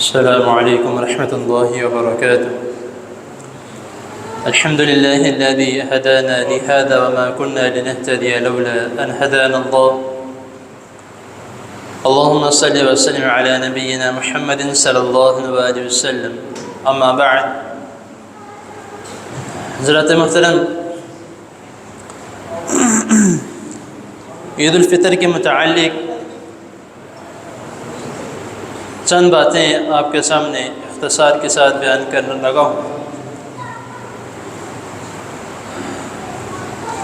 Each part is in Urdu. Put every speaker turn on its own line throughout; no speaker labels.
السلام عليكم ورحمة الله وبركاته. الحمد لله الذي هدانا لهذا وما كنا لنهتدي لولا أن هدانا الله. اللهم صل وسلم على نبينا محمد صلى الله عليه وسلم. اما بعد. حضرات محترم، عید الفطر کے متعلق چند باتیں آپ کے سامنے اختصار کے ساتھ بیان کرنے لگا ہوں۔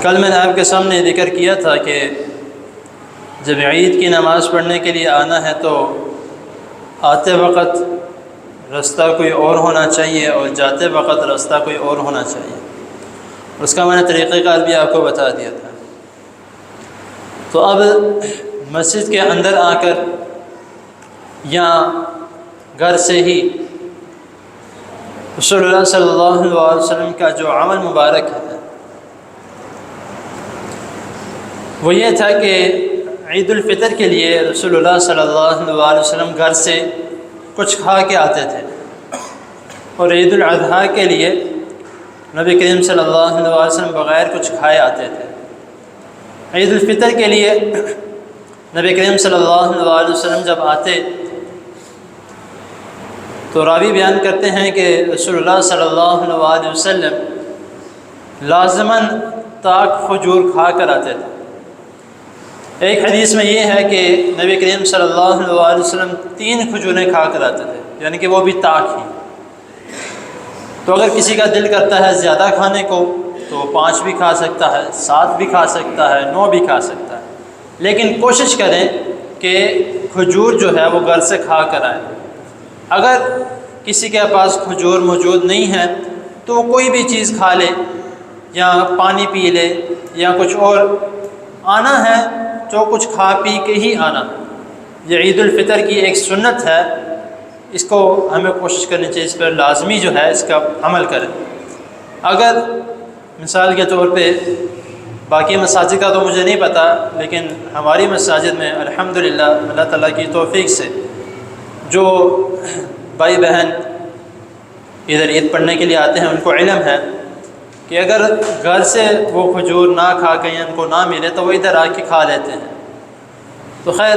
کل میں نے آپ کے سامنے ذکر کیا تھا کہ جب عید کی نماز پڑھنے کے لیے آنا ہے تو آتے وقت راستہ کوئی اور ہونا چاہیے اور جاتے وقت راستہ کوئی اور ہونا چاہیے۔ اس کا میں نے طریقہ کار بھی آپ کو بتا دیا تھا۔ تو اب مسجد کے اندر آ کر یا گھر سے ہی رسول اللہ صلی اللہ علیہ وسلم کا جو عمل مبارک ہے وہ یہ تھا کہ عید الفطر کے لیے رسول اللہ صلی اللہ علیہ وسلم گھر سے کچھ کھا کے آتے تھے، اور عید الاضحیٰ کے لیے نبی کریم صلی اللہ علیہ وسلم بغیر کچھ کھائے آتے تھے۔ عید الفطر کے لیے نبی کریم صلی اللہ علیہ وسلم جب آتے تو راوی بیان کرتے ہیں کہ رسول اللہ صلی اللہ علیہ وسلم لازماً تاک کھجور کھا کر آتے تھے۔ ایک حدیث میں یہ ہے کہ نبی کریم صلی اللہ علیہ وسلم 3 کھجوریں کھا کر آتے تھے، یعنی کہ وہ بھی تاک ہی۔ تو اگر کسی کا دل کرتا ہے زیادہ کھانے کو تو 5 بھی کھا سکتا ہے، 7 بھی کھا سکتا ہے، 9 بھی کھا سکتا ہے، لیکن کوشش کریں کہ کھجور جو ہے وہ گھر سے کھا کر آئیں۔ اگر کسی کے پاس کھجور موجود نہیں ہے تو کوئی بھی چیز کھا لے یا پانی پی لے یا کچھ اور، آنا ہے تو کچھ کھا پی کے ہی آنا۔ یہ عید الفطر کی ایک سنت ہے، اس کو ہمیں کوشش کرنی چاہیے، اس پر لازمی جو ہے اس کا عمل کریں۔ اگر مثال کے طور پہ باقی مساجد کا تو مجھے نہیں پتہ، لیکن ہماری مساجد میں الحمدللہ اللہ تعالیٰ کی توفیق سے جو بھائی بہن ادھر عید پڑھنے کے لیے آتے ہیں ان کو علم ہے کہ اگر گھر سے وہ کھجور نہ کھا کے ان کو نہ ملے تو وہ ادھر آ کے کھا لیتے ہیں۔ تو خیر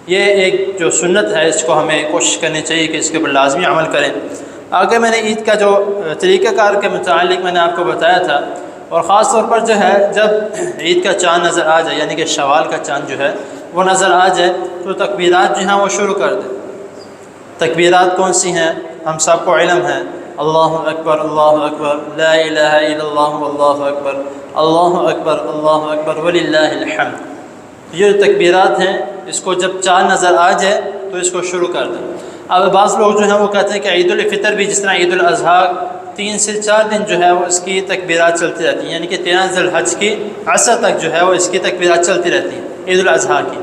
یہ ایک جو سنت ہے اس کو ہمیں کوشش کرنی چاہیے کہ اس کے اوپر لازمی عمل کریں۔ آگے میں نے عید کا جو طریقہ کار کے متعلق میں نے آپ کو بتایا تھا، اور خاص طور پر جو ہے جب عید کا چاند نظر آ جائے، یعنی کہ شوال کا چاند جو ہے وہ نظر آ جائے تو تکبیرات جو ہیں وہ شروع کر دیں۔ تکبیرات کون سی ہیں ہم سب کو علم ہے، اللہ اکبر لا الہ الا اللہ اللہ اکبر وللہ الحمد۔ یہ جو تکبیرات ہیں اس کو جب چاند نظر آ جائے تو اس کو شروع کر دیں۔ اب بعض لوگ جو ہیں وہ کہتے ہیں کہ عید الفطر بھی جس طرح عید الاضحیٰ 3 سے 4 دن جو ہے وہ اس کی تکبیرات چلتی رہتی ہیں، یعنی کہ 13 ذی الحج کی عصر تک جو ہے وہ اس کی تکبیرات چلتی رہتی ہیں عید الاضحیٰ کی۔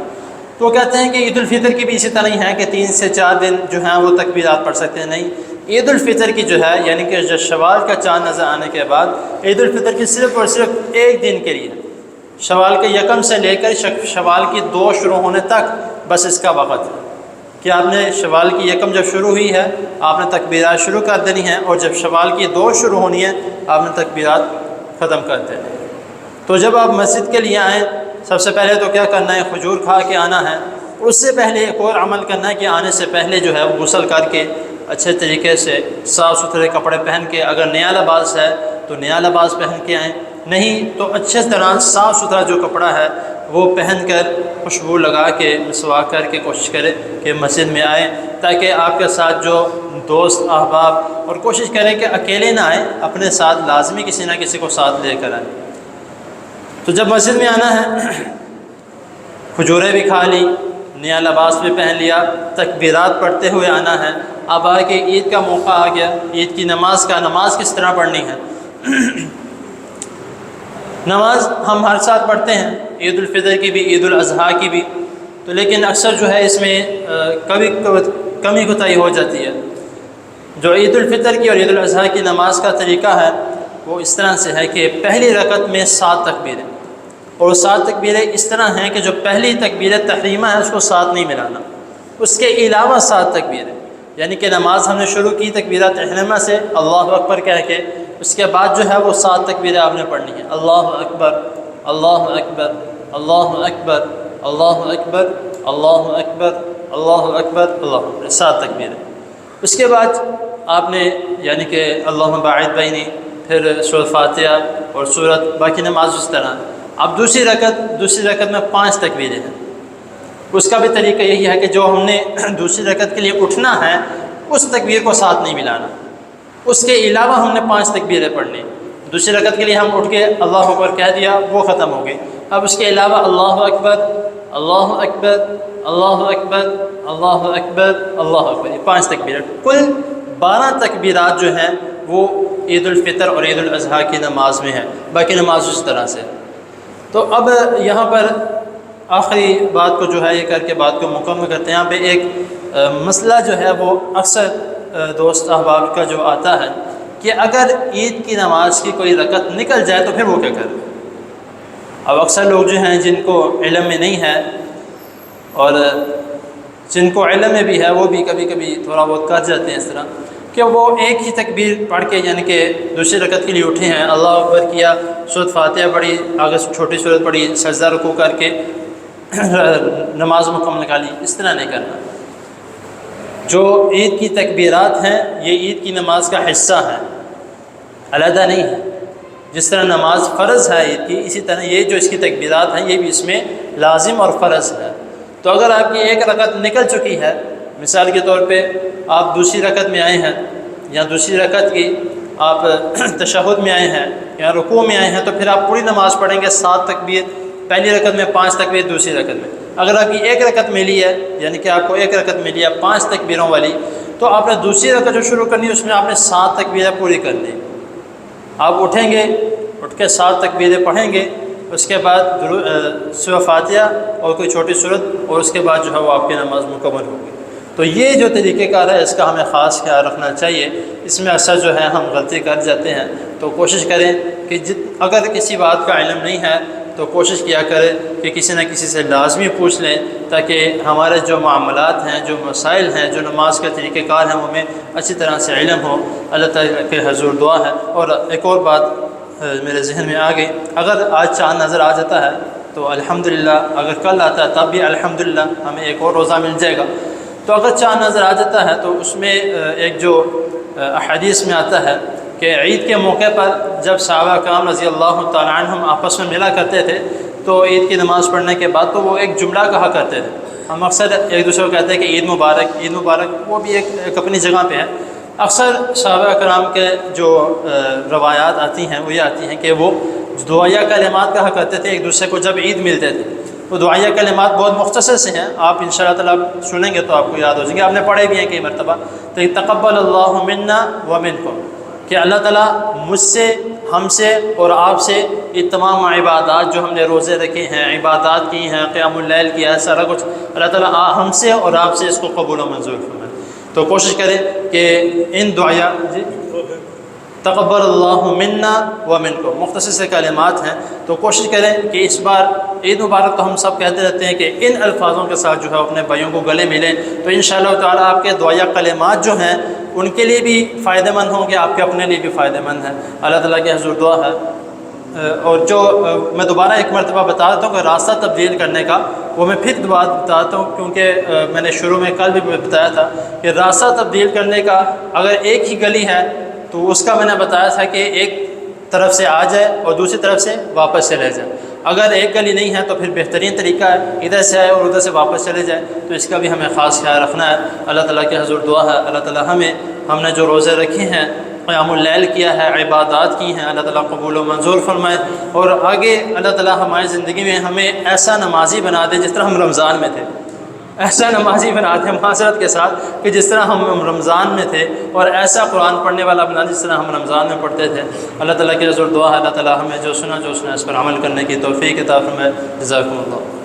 تو کہتے ہیں کہ عید الفطر کی بھی اسی طرح ہی ہے کہ 3 سے 4 دن جو ہیں وہ تکبیرات پڑھ سکتے ہیں۔ نہیں، عید الفطر کی جو ہے یعنی کہ جو شوال کا چاند نظر آنے کے بعد عید الفطر کی صرف اور صرف 1 دن کے لیے، شوال کے 1 سے لے کر شوال کی 2 شروع ہونے تک بس اس کا وقت ہے کہ آپ نے شوال کی 1 جب شروع ہوئی ہے آپ نے تکبیرات شروع کر دینی ہیں، اور جب شوال کی 2 شروع ہونی ہے آپ نے تکبیرات ختم کر دینی ہیں۔ تو جب آپ مسجد کے لیے آئیں سب سے پہلے تو کیا کرنا ہے، کھجور کھا کے آنا ہے۔ اس سے پہلے ایک اور عمل کرنا ہے کہ آنے سے پہلے جو ہے وہ غسل کر کے اچھے طریقے سے صاف ستھرے کپڑے پہن کے، اگر نیا لباس ہے تو نیا لباس پہن کے آئیں، نہیں تو اچھے طرح صاف ستھرا جو کپڑا ہے وہ پہن کر خوشبو لگا کے مسواک کر کے کوشش کرے کہ مسجد میں آئیں، تاکہ آپ کے ساتھ جو دوست احباب، اور کوشش کریں کہ اکیلے نہ آئیں، اپنے ساتھ لازمی کسی نہ کسی کو ساتھ لے کر آئیں۔ تو جب مسجد میں آنا ہے کھجوریں بھی کھا لی، نیا لباس بھی پہن لیا، تکبیرات پڑھتے ہوئے آنا ہے۔ اب آ کے عید کا موقع آ گیا، عید کی نماز کس طرح پڑھنی ہے۔ نماز ہم ہر سال پڑھتے ہیں، عید الفطر کی بھی عید الاضحیٰ کی بھی، تو لیکن اکثر جو ہے اس میں کمی کوتاہی ہو جاتی ہے۔ جو عید الفطر کی اور عید الاضحیٰ کی نماز کا طریقہ ہے وہ اس طرح سے ہے کہ پہلی رکعت میں 7 تکبیریں، اور 7 تکبیریں اس طرح ہیں کہ جو پہلی تکبیر تحریمہ ہے اس کو ساتھ نہیں ملانا، اس کے علاوہ 7 تکبیریں، یعنی کہ نماز ہم نے شروع کی تکبیرات احرامہ سے اللہ اکبر کہہ کے، اس کے بعد جو ہے وہ 7 تکبیریں آپ نے پڑھنی ہیں، اللہ اکبر اللہ اکبر اللہ اکبر اللہ اکبر اللہ اکبر اللہ اکبر اللہ اکبر، 7 تکبیریں۔ اس کے بعد آپ نے یعنی کہ اللہم باعد بینی، پھر سورۃ فاتحہ اور سورت، باقی نماز اس طرح۔ اب دوسری رکعت میں 5 تکبیریں ہیں۔ اس کا بھی طریقہ یہی ہے کہ جو ہم نے دوسری رکعت کے لیے اٹھنا ہے اس تکبیر کو ساتھ نہیں ملانا، اس کے علاوہ ہم نے 5 تکبیریں پڑھنی۔ دوسری رکعت کے لیے ہم اٹھ کے اللہ اکبر کہہ دیا، وہ ختم ہو گئی۔ اب اس کے علاوہ اللہ اکبر اللہ اکبر اللہ اکبر اللہ اکبر اللہ اکبر، یہ 5 تکبیریں، کل 12 تکبیرات جو ہیں وہ عید الفطر اور عید الاضحیٰ کی نماز میں ہیں، باقی نماز اس طرح سے۔ تو اب یہاں پر آخری بات کو جو ہے یہ کر کے بات کو مکمل کرتے ہیں۔ یہاں پہ ایک مسئلہ جو ہے وہ اکثر دوست احباب کا جو آتا ہے کہ اگر عید کی نماز کی کوئی رکعت نکل جائے تو پھر وہ کیا کرے۔ اب اکثر لوگ جو ہیں جن کو علم میں نہیں ہے اور جن کو علم میں بھی ہے وہ بھی کبھی کبھی تھوڑا بہت کر جاتے ہیں اس طرح کہ وہ ایک ہی تکبیر پڑھ کے یعنی کہ دوسری رکعت کے لیے اٹھے ہیں، اللہ اکبر کیا، سورۃ فاتحہ پڑھی، آگے چھوٹی سورت پڑھی، سجدہ رکوع کر کے نماز مکمل نکالی، اس طرح نہیں کرنا۔ جو عید کی تکبیرات ہیں یہ عید کی نماز کا حصہ ہیں، علیحدہ نہیں ہے۔ جس طرح نماز فرض ہے عید کی، اسی طرح یہ جو اس کی تکبیرات ہیں یہ بھی اس میں لازم اور فرض ہے۔ تو اگر آپ کی ایک رکعت نکل چکی ہے، مثال کے طور پہ آپ دوسری رکعت میں آئے ہیں یا دوسری رکعت کی آپ تشہد میں آئے ہیں یا رکوع میں آئے ہیں، تو پھر آپ پوری نماز پڑھیں گے 7 تکبیر، پہلی رکعت میں 5 تکبیر، دوسری رکعت میں۔ اگر آپ کی ایک رکعت ملی ہے یعنی کہ آپ کو ایک رکعت ملی ہے 5 تکبیروں والی، تو آپ نے دوسری رکعت جو شروع کرنی ہے اس میں آپ نے 7 تکبیریں پوری کرنی۔ آپ اٹھیں گے، اٹھ کے 7 تکبیریں پڑھیں گے، اس کے بعد سورۃ فاتحہ اور کوئی چھوٹی سورت، اور اس کے بعد جو ہے وہ آپ کی نماز مکمل ہوگی۔ تو یہ جو طریقہ کار ہے اس کا ہمیں خاص خیال رکھنا چاہیے۔ اس میں اکثر جو ہے ہم غلطی کر جاتے ہیں، تو کوشش کریں کہ اگر کسی بات کا علم نہیں ہے تو کوشش کیا کرے کہ کسی نہ کسی سے لازمی پوچھ لیں، تاکہ ہمارے جو معاملات ہیں، جو مسائل ہیں، جو نماز کے طریقہ کار ہیں، وہ ہمیں اچھی طرح سے علم ہو۔ اللہ تعالیٰ کے حضور دعا ہے۔ اور ایک اور بات میرے ذہن میں آ گئی، اگر آج چاند نظر آ جاتا ہے تو الحمدللہ، اگر کل آتا ہے تب بھی الحمدللہ، ہمیں ایک اور روزہ مل جائے گا۔ تو اگر چاند نظر آ جاتا ہے تو اس میں ایک جو احادیث میں آتا ہے کہ عید کے موقع پر جب صحابہ کرام رضی اللہ تعالیٰ عنہم آپس میں ملا کرتے تھے تو عید کی نماز پڑھنے کے بعد تو وہ ایک جملہ کہا کرتے تھے۔ ہم اکثر ایک دوسرے کو کہتے ہیں کہ عید مبارک عید مبارک، وہ بھی ایک اپنی جگہ پہ ہے۔ اکثر صحابہ کرام کے جو روایات آتی ہیں وہ یہ آتی ہیں کہ وہ دعائیہ کلمات کہا کرتے تھے ایک دوسرے کو جب عید ملتے تھے۔ وہ دعائیہ کلمات بہت مختصر سے ہیں، آپ ان شاء اللہ تعالیٰ سنیں گے تو آپ کو یاد ہو جائیں گے، آپ نے پڑھے بھی ہیں کئی مرتبہ۔ تو تقبل اللہ منا ومنکم، کہ اللہ تعالیٰ مجھ سے، ہم سے اور آپ سے یہ تمام عبادات جو ہم نے روزے رکھے ہیں، عبادات کی ہیں، قیام اللیل کیا ہے، سارا کچھ اللہ تعالیٰ ہم سے اور آپ سے اس کو قبول و منظور فرمائے۔ تو کوشش کریں کہ ان دعائیہ تقبل اللہ منا ومنکم مختصر سے کلمات ہیں، تو کوشش کریں کہ اس بار عید مبارک تو ہم سب کہتے رہتے ہیں کہ ان الفاظوں کے ساتھ جو ہے اپنے بھائیوں کو گلے ملیں، تو انشاءاللہ تعالیٰ آپ کے دعائیہ کلمات جو ہیں ان کے لیے بھی فائدہ مند ہوں گے، آپ کے اپنے لیے بھی فائدہ مند ہیں۔ اللہ تعالیٰ کے حضور دعا ہے۔ اور جو میں دوبارہ ایک مرتبہ بتا دیتا ہوں کہ راستہ تبدیل کرنے کا، وہ میں پھر بات بتاتا ہوں، کیونکہ میں نے شروع میں کل بھی بتایا تھا کہ راستہ تبدیل کرنے کا اگر ایک ہی گلی ہے تو اس کا میں نے بتایا تھا کہ ایک طرف سے آ جائے اور دوسری طرف سے واپس چلے جائے۔ اگر ایک گلی نہیں ہے تو پھر بہترین طریقہ ہے ادھر سے آئے اور ادھر سے واپس چلے جائے، تو اس کا بھی ہمیں خاص خیال رکھنا ہے۔ اللہ تعالیٰ کے حضور دعا ہے اللہ تعالیٰ ہم نے جو روزے رکھے ہیں، قیام اللیل کیا ہے، عبادات کی ہیں، اللہ تعالیٰ قبول و منظور فرمائے، اور آگے اللہ تعالیٰ ہماری زندگی میں ہمیں ایسا نمازی بنا دے جس طرح ہم رمضان میں تھے، ایسا نمازی بنا دے معذرت کے ساتھ کہ جس طرح ہم رمضان میں تھے، اور ایسا قرآن پڑھنے والا بنا جس طرح ہم رمضان میں پڑھتے تھے۔ اللہ تعالیٰ کی حضور دعا ہے اللہ تعالیٰ ہمیں جو سنا اس پر عمل کرنے کی توفیق عطا فرمائے۔ جزاکم اللہ۔